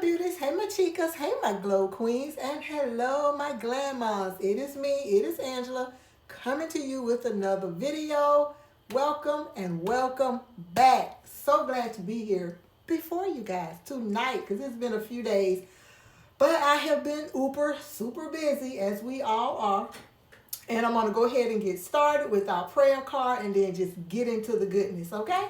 beauties, hey my chicas, hey my glow queens, and hello my Glamm-Mahs. It is me, it is Angela, coming to you with another video. Welcome and welcome back. So glad to be here before you guys tonight, because it's been a few days. But I have been super busy, as we all are. And I'm going to go ahead and get started with our prayer card and then just get into the goodness, okay?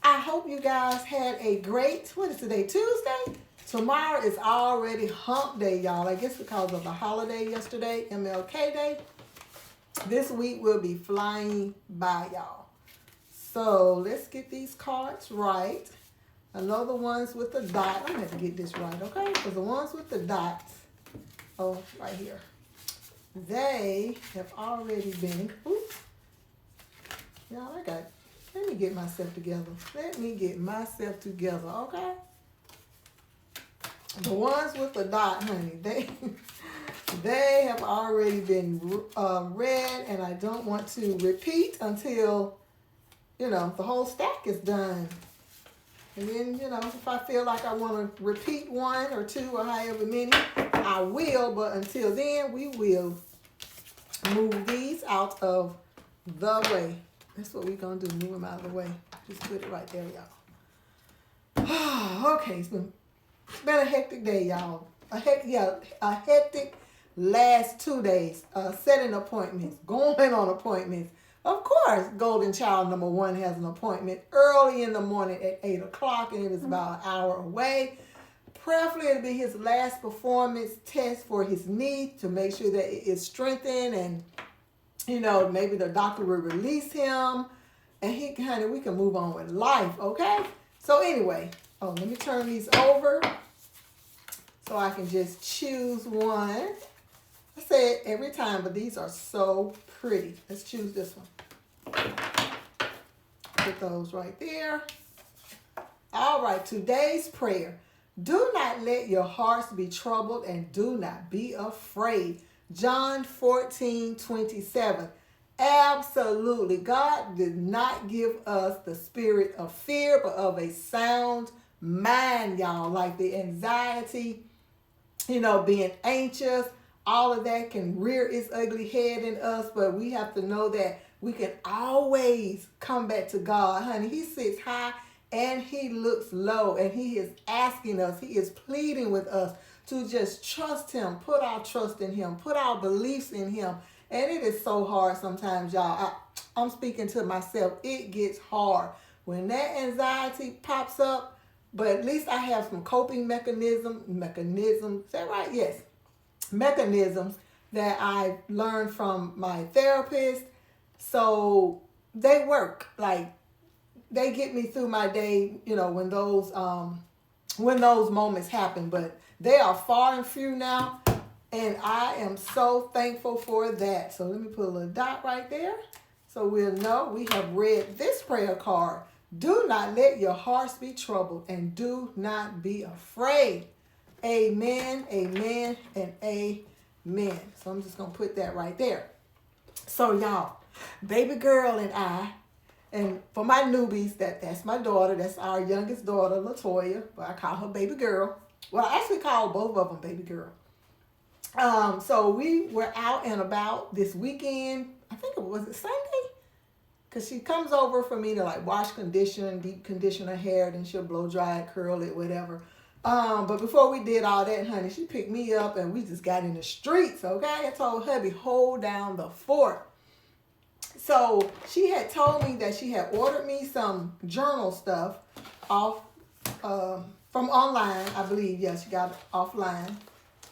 I hope you guys had a great, what is today, Tuesday? Tomorrow is already hump day, y'all. I guess because of the holiday yesterday, MLK Day. This week will be flying by, y'all. So let's get these cards right. I know the ones with the dot. I'm going to have to get this right, okay? Because the ones with the dots, oh, right here. They have already been, oops. Y'all, let me get myself together. Let me get myself together, okay? The ones with the dot, honey, they have already been read, and I don't want to repeat until, the whole stack is done. And then, if I feel like I want to repeat one or two or however many, I will. But until then, we will move these out of the way. That's what we're going to do, move them out of the way. Just put it right there, y'all. Okay, it's been a hectic day, y'all. A hectic last 2 days. Setting appointments, going on appointments. Of course, Golden Child number 1 has an appointment early in the morning at 8 o'clock, and it is about an hour away. Prayerfully, it'll be his last performance test for his knee to make sure that it is strengthened, and maybe the doctor will release him, and we can move on with life, okay? So anyway, let me turn these over so I can just choose one. I say it every time, but these are so pretty. Let's choose this one. Put those right there. All right, today's prayer. Do not let your hearts be troubled, and do not be afraid. John 14:27. Absolutely. God did not give us the spirit of fear, but of a sound mind, y'all. Like the anxiety, being anxious, all of that can rear its ugly head in us, but we have to know that we can always come back to God, honey. He sits high and he looks low, and he is asking us, he is pleading with us to just trust him, put our trust in him, put our beliefs in him. And it is so hard sometimes, y'all. I'm speaking to myself. It gets hard when that anxiety pops up, but at least I have some coping mechanisms. Is that right? Yes. Mechanisms that I learned from my therapist. So they work. Like, they get me through my day, when those moments happen. But they are far and few now, and I am so thankful for that. So let me put a little dot right there so we'll know we have read this prayer card. Do not let your hearts be troubled, and do not be afraid. Amen, amen, and amen. So I'm just going to put that right there. So y'all, baby girl and I, and for my newbies, that's my daughter. That's our youngest daughter, Latoya. But I call her baby girl. Well, I actually call both of them baby girl. So we were out and about this weekend. I think it was Sunday? Because she comes over for me to wash, condition, deep condition her hair. Then she'll blow dry it, curl it, whatever. But before we did all that, honey, she picked me up and we just got in the streets, okay? I told hubby, hold down the fort. So she had told me that she had ordered me some journal stuff off from online, I believe. Yeah, she got it offline.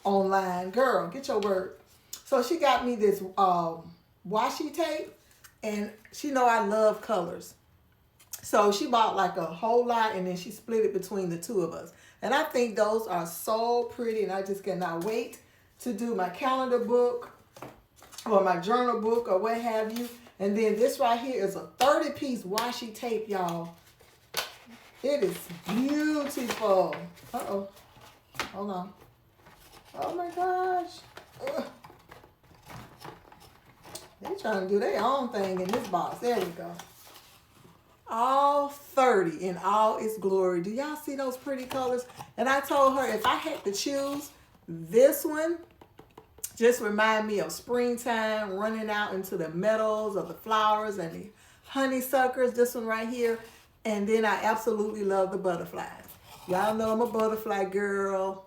Online. Girl, get your word. So she got me this washi tape, and she know I love colors. So she bought a whole lot, and then she split it between the two of us. And I think those are so pretty, and I just cannot wait to do my calendar book or my journal book or what have you. And then this right here is a 30-piece washi tape, y'all. It is beautiful. Uh-oh. Hold on. Oh, my gosh. Ugh. They're trying to do their own thing in this box. There we go. all 30 in all its glory. Do y'all see those pretty colors? And I told her if I had to choose, this one just remind me of springtime, running out into the meadows of the flowers and the honeysuckers. This one right here. And then I absolutely love the butterflies. Y'all know I'm a butterfly girl.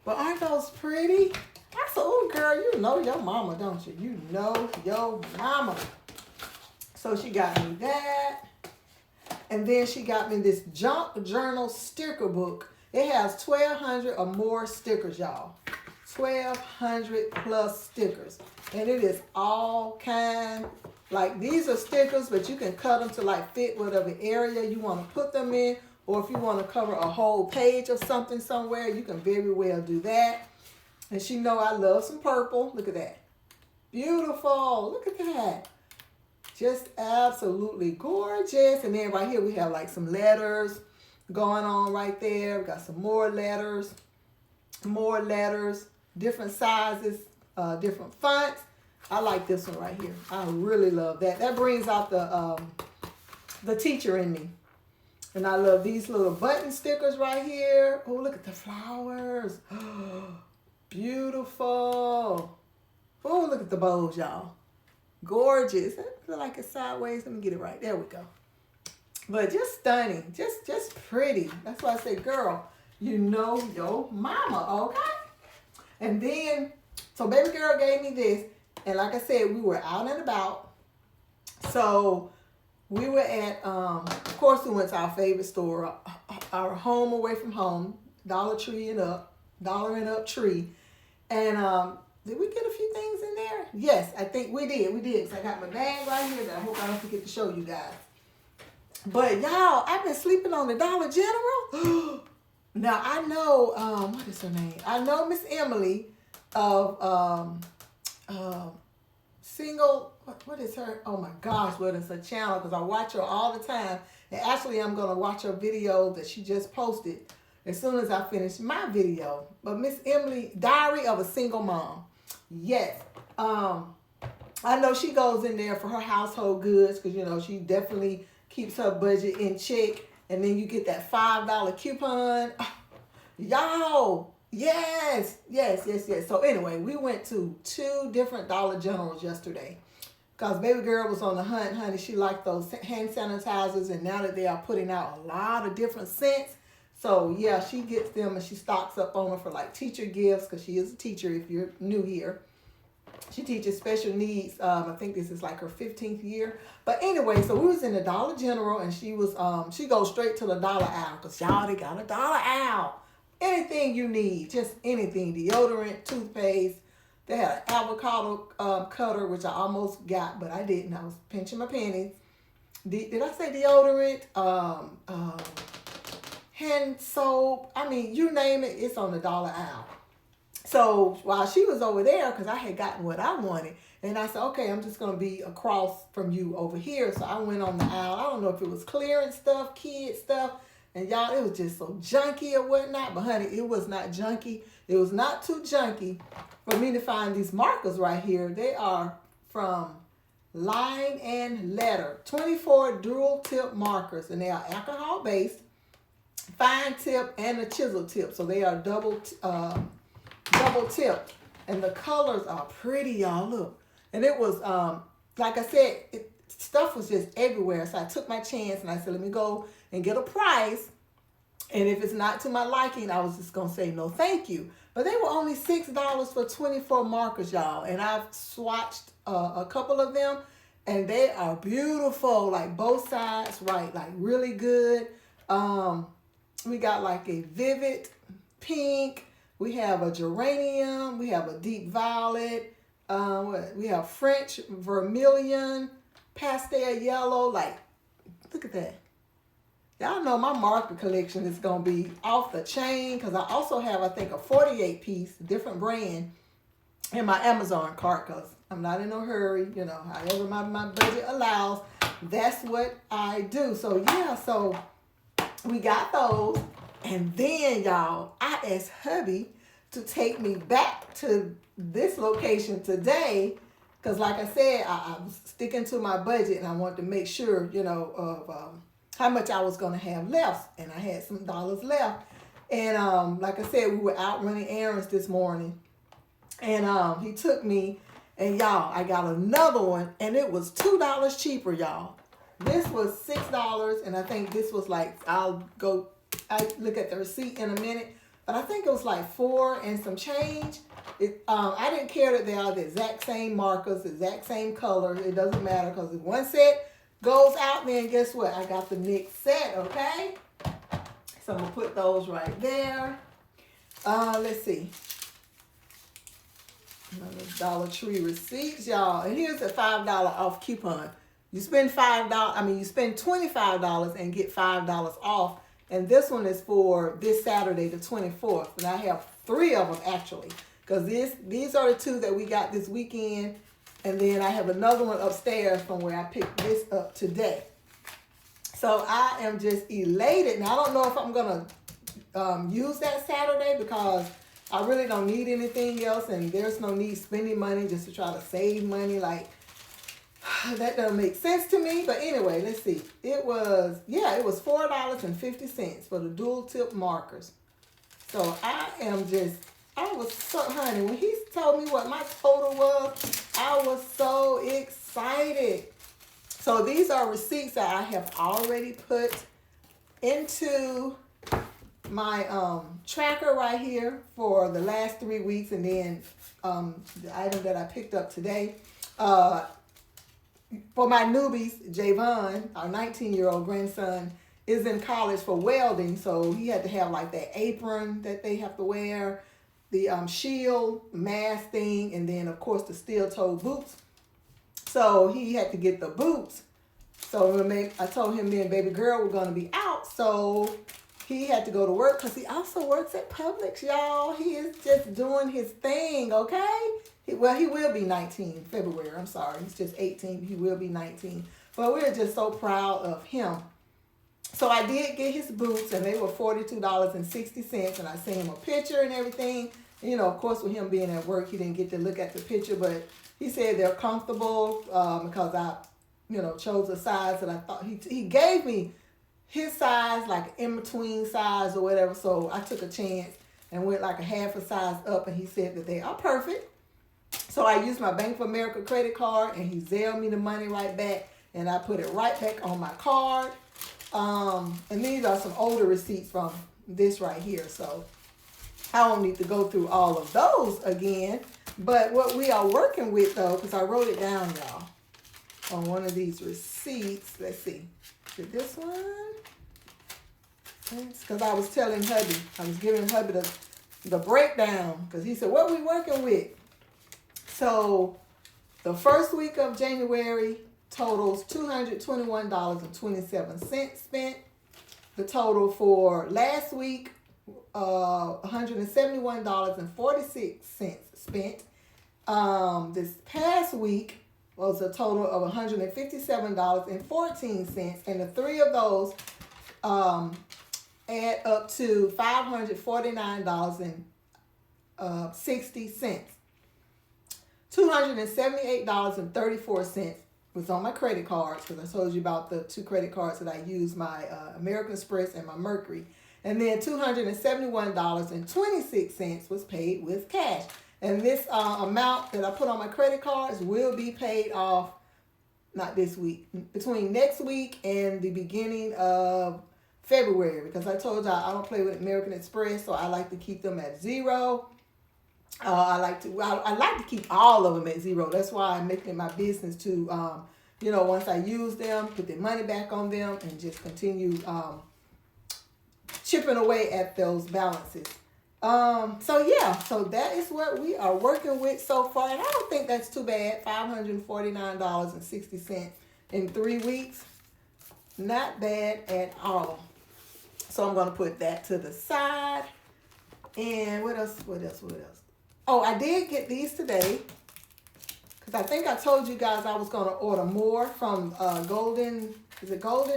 But aren't those pretty? I said, oh, girl, you know your mama, don't you? You know your mama. So she got me that. And then she got me this junk journal sticker book. It has 1,200 or more stickers, y'all. 1,200 plus stickers. And it is all kind. Like, these are stickers, but you can cut them to like fit whatever area you want to put them in. Or if you want to cover a whole page of something somewhere, you can very well do that. And she know I love some purple. Look at that. Beautiful. Look at that. Just absolutely gorgeous. And then right here we have like some letters going on right there. We got some more letters, different sizes, different fonts. I like this one right here. I really love that. That brings out the teacher in me. And I love these little button stickers right here. Oh, look at the flowers. Beautiful. Oh, look at the bows, y'all. Gorgeous. I feel like it's sideways. Let me get it right. There we go. But just stunning. Just pretty. That's why I say, girl, you know your mama, okay? And then, so baby girl gave me this. And like I said, we were out and about. So we were at, of course, we went to our favorite store, our home away from home, Dollar and Up tree. And did we get a few things in there? Yes, I think we did. So I got my bag right here that I hope I don't forget to show you guys. But y'all, I've been sleeping on the Dollar General. Now I know, what is her name? I know Miss Emily of single, what is her? Oh my gosh, what is her channel? Because I watch her all the time. And actually I'm going to watch her video that she just posted as soon as I finish my video. But Miss Emily, Diary of a Single Mom. Yes. I know she goes in there for her household goods because, you know, she definitely keeps her budget in check. And then you get that $5 coupon. Y'all, yes. So anyway, we went to 2 different Dollar Generals yesterday because baby girl was on the hunt, honey. She liked those hand sanitizers, and now that they are putting out a lot of different scents, so yeah, she gets them and she stocks up on them for like teacher gifts because she is a teacher if you're new here. She teaches special needs. I think this is like her 15th year. But anyway, so we was in the Dollar General and she was she goes straight to the dollar aisle because y'all, they got a dollar aisle. Anything you need, just anything. Deodorant, toothpaste. They had an avocado cutter, which I almost got, but I didn't. I was pinching my pennies. Did I say deodorant? Hand soap. I mean, you name it, it's on the dollar aisle. So while she was over there, because I had gotten what I wanted, and I said, okay, I'm just going to be across from you over here. So I went on the aisle. I don't know if it was clearance stuff, kid stuff, and y'all, it was just so junky or whatnot. But honey, it was not junky. It was not too junky for me to find these markers right here. They are from Line and Letter. 24 dual tip markers, and they are alcohol based, fine tip, and a chisel tip. So they are double tipped, and the colors are pretty, y'all. Look, and it was like I said, stuff was just everywhere. So I took my chance and I said, let me go and get a price, and if it's not to my liking, I was just gonna say no thank you. But they were only $6 for 24 markers, y'all, and I've swatched a couple of them, and they are beautiful, like both sides, right, like really good. We got like a vivid pink. We have a geranium. We have a deep violet. We have French vermilion, pastel yellow. Like, look at that. Y'all know my marker collection is going to be off the chain because I also have, I think, a 48-piece, different brand in my Amazon cart because I'm not in a hurry. You know, however my budget allows, that's what I do. So, yeah, so we got those. And then, y'all, I asked hubby to take me back to this location today because, like I said, I was sticking to my budget and I wanted to make sure, you know, of how much I was going to have left. And I had some dollars left. And like I said, we were out running errands this morning. And he took me, and y'all, I got another one, and it was $2 cheaper, y'all. This was $6, and I think this was like, I'll look at the receipt in a minute, but I think it was like $4 and some change. I didn't care that they are the exact same markers, the exact same color. It doesn't matter, because if one set goes out, then guess what? I got the next set, okay? So I'm going to put those right there. Let's see. Another Dollar Tree receipts, y'all. And here's a $5 off coupon. You spend you spend $25 and get $5 off. And this one is for this Saturday, the 24th. And I have 3 of them actually. Because these are the 2 that we got this weekend. And then I have another one upstairs from where I picked this up today. So I am just elated. Now I don't know if I'm going to use that Saturday, because I really don't need anything else, and there's no need spending money just to try to save money. Like, that doesn't make sense to me. But anyway, let's see. It was $4.50 for the dual tip markers. So I was so, honey, when he told me what my total was, I was so excited. So these are receipts that I have already put into my tracker right here for the last 3 weeks, and then the item that I picked up today. For my newbies, Javon, our 19-year-old grandson, is in college for welding, so he had to have like that apron that they have to wear, the shield, mask thing, and then of course the steel-toed boots. So he had to get the boots. So I told him me and baby girl were going to be out, so he had to go to work, because he also works at Publix, y'all. He is just doing his thing, okay? He will be 19 in February. I'm sorry. He's just 18. He will be 19. But we're just so proud of him. So I did get his boots, and they were $42.60, and I sent him a picture and everything. You know, of course, with him being at work, he didn't get to look at the picture, but he said they're comfortable because I, chose a size that I thought he gave me his size, like in-between size or whatever. So I took a chance and went like a half a size up, and he said that they are perfect. So I used my Bank of America credit card, and he Zelled me the money right back, and I put it right back on my card. And these are some older receipts from this right here. So I don't need to go through all of those again. But what we are working with, though, because I wrote it down, y'all, on one of these receipts. Let's see. Is it this one? Because I was telling hubby, I was giving hubby the breakdown, because he said, what we working with? So the first week of January totals $221.27 spent. The total for last week, $171.46 spent. This past week was a total of $157.14, and the 3 of those add up to $549.60. $278.34 was on my credit cards, because I told you about the 2 credit cards that I use, my American Express and my Mercury. And then $271.26 was paid with cash. And this amount that I put on my credit cards will be paid off, not this week, between next week and the beginning of February, because I told y'all I don't play with American Express, so I like to keep them at 0. I like to keep all of them at 0. That's why I'm making it my business to, once I use them, put the money back on them, and just continue chipping away at those balances. So that is what we are working with so far, and I don't think that's too bad. $549.60 in 3 weeks, not bad at all. So I'm gonna put that to the side. And what else? Oh, I did get these today, because I think I told you guys I was going to order more from Golden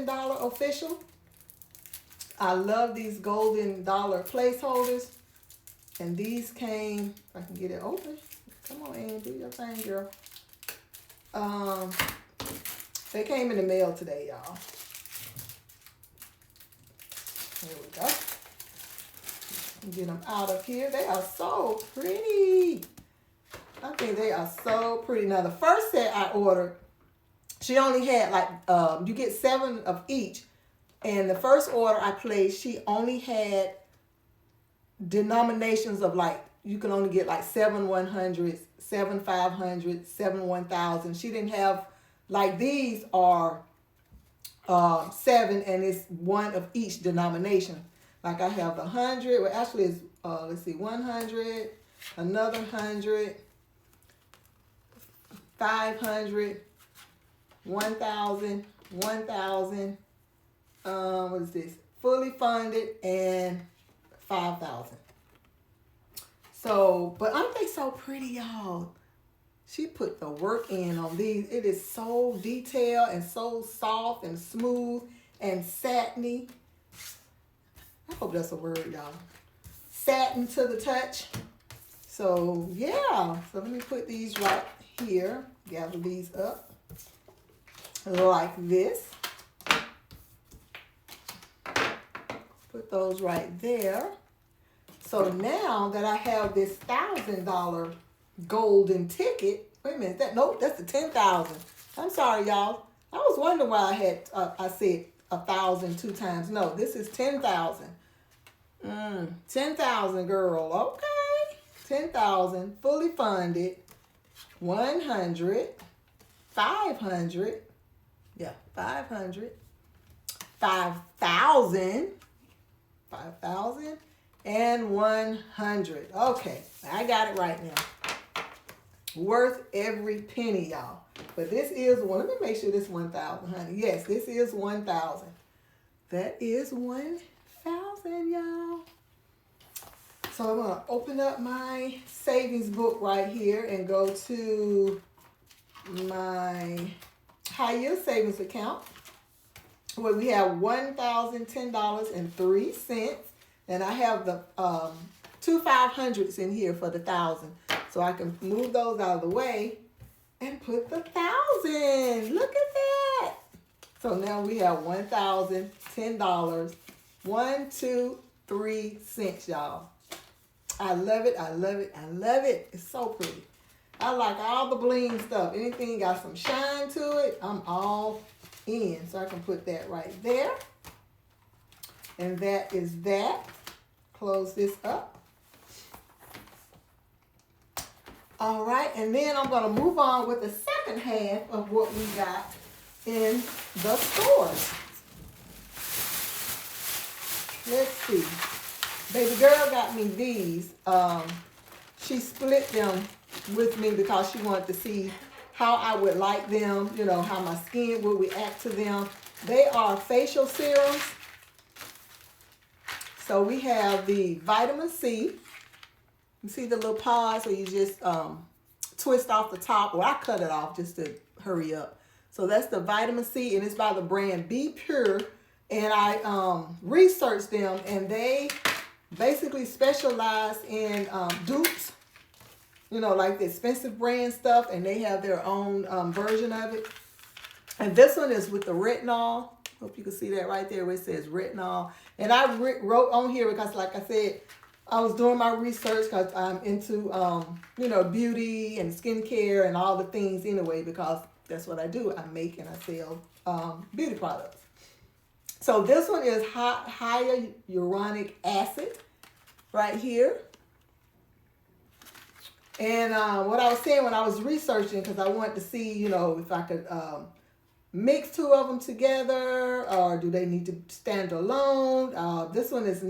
Dollar Official. I love these Golden Dollar placeholders. And these came, if I can get it open. Come on, Ann, do your thing, girl. They came in the mail today, y'all. There we go. Get them out of here. They are so pretty. I think they are so pretty. Now, the first set I ordered, she only had like, you get 7 of each. And the first order I placed, she only had denominations of like, you can only get like 7 100s, 7 500, 7 1000. She didn't have, like these are 7 and it's 1 of each denomination. Like I have the 100, well actually it's, let's see, 100, another 100, 500, 1000, 1000, what is this? Fully funded and 5,000. So, but aren't they so pretty, y'all? She put the work in on these. It is so detailed and so soft and smooth and satiny. I hope that's a word, y'all. Satin to the touch. So, yeah. So, let me put these right here. Gather these up like this. Put those right there. So now that I have this $1,000 golden ticket, wait a minute, nope, that's the 10,000. I'm sorry, y'all. I was wondering why I had, I said 1,000 2 times. No, this is 10,000. 10,000, girl. Okay. 10,000, fully funded. 100, 500. Yeah, 500. 5,000. 5,000 and 100. Okay, I got it right now. Worth every penny, y'all. But this is one. Let me make sure this 1,000, honey. Yes, this is 1,000. That is 1,000, y'all. So I'm gonna open up my savings book right here and go to my high yield savings account, where we have $1,010.03, and I have the 2 500s in here for the 1,000, so I can move those out of the way and put the 1,000. Look at that! So now we have $1,010, 1 2 3 cents, y'all. I love it. I love it. I love it. It's so pretty. I like all the bling stuff. Anything got some shine to it, I'm all in. So I can put that right there. And that is that. Close this up. All right, and then I'm going to move on with the second half of what we got in the store. Let's see. Baby girl got me these. She split them with me because she wanted to see how I would like them, you know, how my skin would react to them. They are facial serums. So we have the vitamin C. You see the little pods where you just twist off the top, or I cut it off just to hurry up. So that's the vitamin C, and it's by the brand Be Pure. And I researched them, and they basically specialize in dupes, you know, like the expensive brand stuff, and they have their own version of it. And this one is with the retinol. Hope you can see that right there where it says retinol. And I wrote on here because, like I said, I was doing my research because I'm into, you know, beauty and skincare and all the things anyway, because that's what I do. I make and I sell beauty products. So this one is hyaluronic acid right here. And what I was saying when I was researching, because I wanted to see, you know, if I could mix 2 of them together, or do they need to stand alone? This one is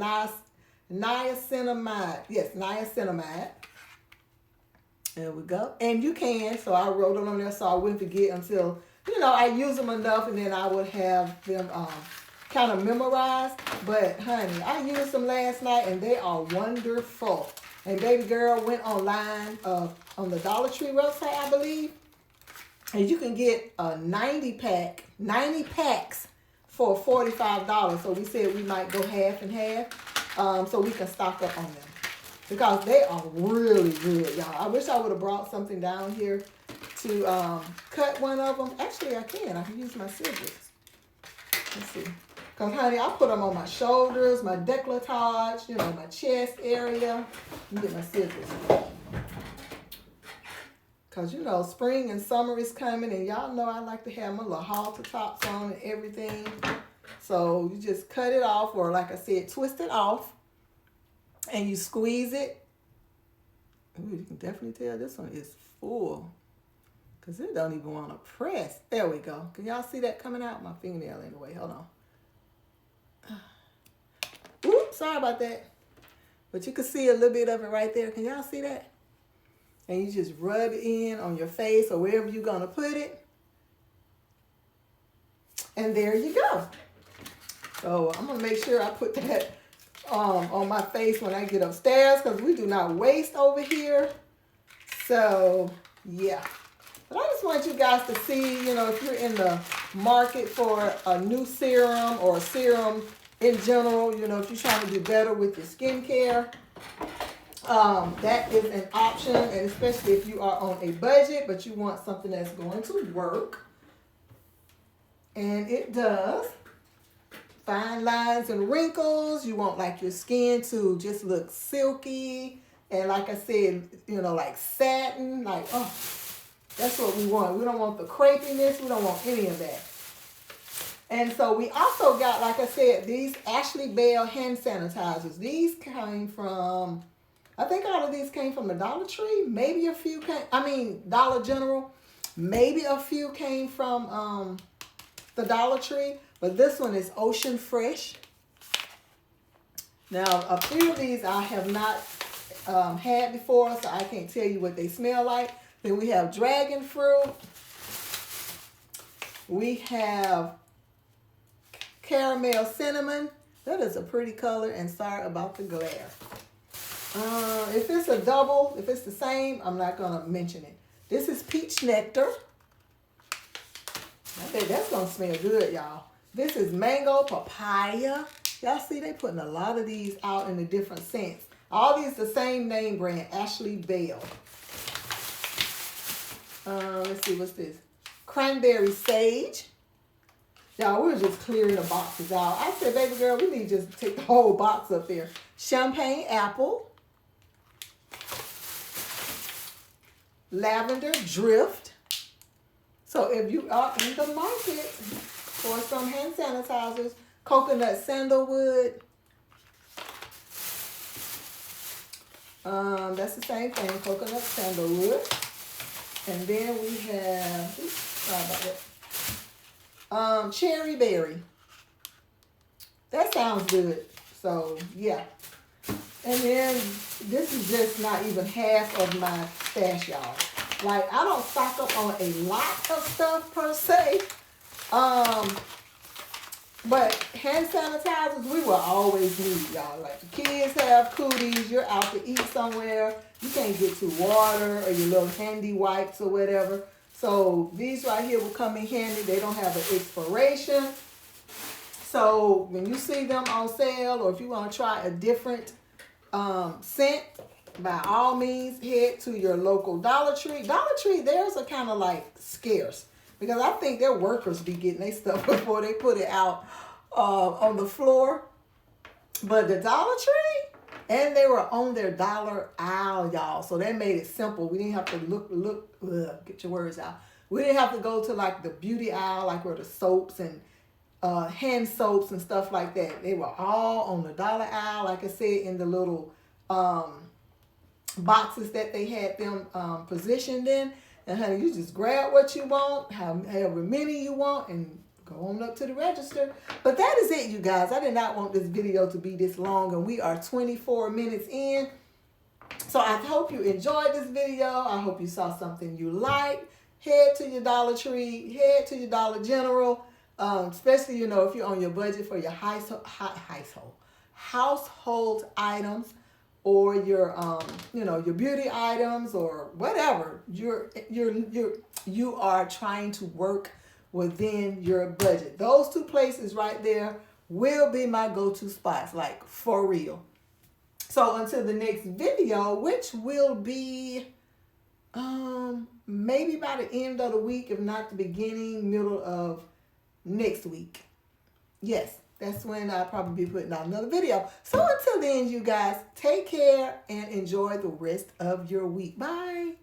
niacinamide. Yes, niacinamide. There we go. And you can, so I wrote it on there so I wouldn't forget until, you know, I use them enough, and then I would have them kind of memorized. But honey, I used them last night and they are wonderful. And baby girl went online on the Dollar Tree website, I believe, and you can get a 90 packs for $45. So we said we might go half and half, so we can stock up on them because they are really good, y'all. I wish I would have brought something down here to cut one of them. Actually, I can use my scissors. Let's see. Because, honey, I put them on my shoulders, my décolletage, you know, my chest area. Let me get my scissors. Because, you know, spring and summer is coming, and y'all know I like to have my little halter tops on and everything. So you just cut it off, or like I said, twist it off, and you squeeze it. Ooh, you can definitely tell this one is full, because it don't even want to press. There we go. Can y'all see that coming out? My fingernail in the way. Hold on. Oops, sorry about that. But you can see a little bit of it right there. Can y'all see that? And you just rub it in on your face or wherever you're going to put it. And there you go. So I'm going to make sure I put that on my face when I get upstairs, because we do not waste over here. So, yeah. But I just want you guys to see, you know, if you're in the market for a new serum or a serum in general, you know, if you're trying to do better with your skincare, that is an option. And especially if you are on a budget, but you want something that's going to work. And it does. Fine lines and wrinkles. You want like your skin to just look silky. And like I said, you know, like satin. Like, oh, that's what we want. We don't want the crepiness. We don't want any of that. And so we also got, like I said, these Ashley Bell hand sanitizers. These came from, I think all of these came from the Dollar Tree. Maybe a few came, Dollar General. Maybe a few came from the Dollar Tree. But this one is Ocean Fresh. Now, a few of these I have not had before, so I can't tell you what they smell like. Then we have dragon fruit. We have caramel cinnamon. That is a pretty color, and sorry about the glare. If it's a double, if it's the same, I'm not going to mention it. This is peach nectar. I think that's going to smell good, y'all. This is mango papaya. Y'all see they putting a lot of these out in the different scents. All these the same name brand, Ashley Bell. Let's see, what's this? Cranberry sage. Y'all, we're just clearing the boxes out. I said, baby girl, we need to just take the whole box up there. Champagne apple. Lavender drift. So if you are in the market for some hand sanitizers, coconut sandalwood. That's the same thing, coconut sandalwood. And then we have, oops, sorry about that. Cherry berry. That sounds good. So yeah. And then this is just not even half of my stash, y'all. Like, I don't stock up on a lot of stuff per se. But hand sanitizers, we will always need, y'all. Like, the kids have cooties, you're out to eat somewhere, you can't get to water or your little handy wipes or whatever. So these right here will come in handy. They don't have an expiration. So when you see them on sale, or if you want to try a different scent, by all means, head to your local Dollar Tree. Dollar Tree, theirs are kind of like scarce, because I think their workers be getting their stuff before they put it out on the floor. But the Dollar Tree, and they were on their dollar aisle, y'all. So they made it simple. We didn't have to get your words out. We didn't have to go to like the beauty aisle, like where the soaps and hand soaps and stuff like that. They were all on the dollar aisle, like I said, in the little boxes that they had them positioned in. And honey, you just grab what you want, however many you want, and go on up to the register. But that is it, you guys. I did not want this video to be this long, and we are 24 minutes in. So I hope you enjoyed this video. I hope you saw something you liked. Head to your Dollar Tree, head to your Dollar General, especially, you know, if you're on your budget for your household items, or your you know, your beauty items, or whatever you are trying to work within your budget. Those two places right there will be my go-to spots, like for real. So until the next video, which will be maybe by the end of the week, if not the beginning, middle of next week. Yes, that's when I'll probably be putting out another video. So until then, you guys, take care and enjoy the rest of your week. Bye.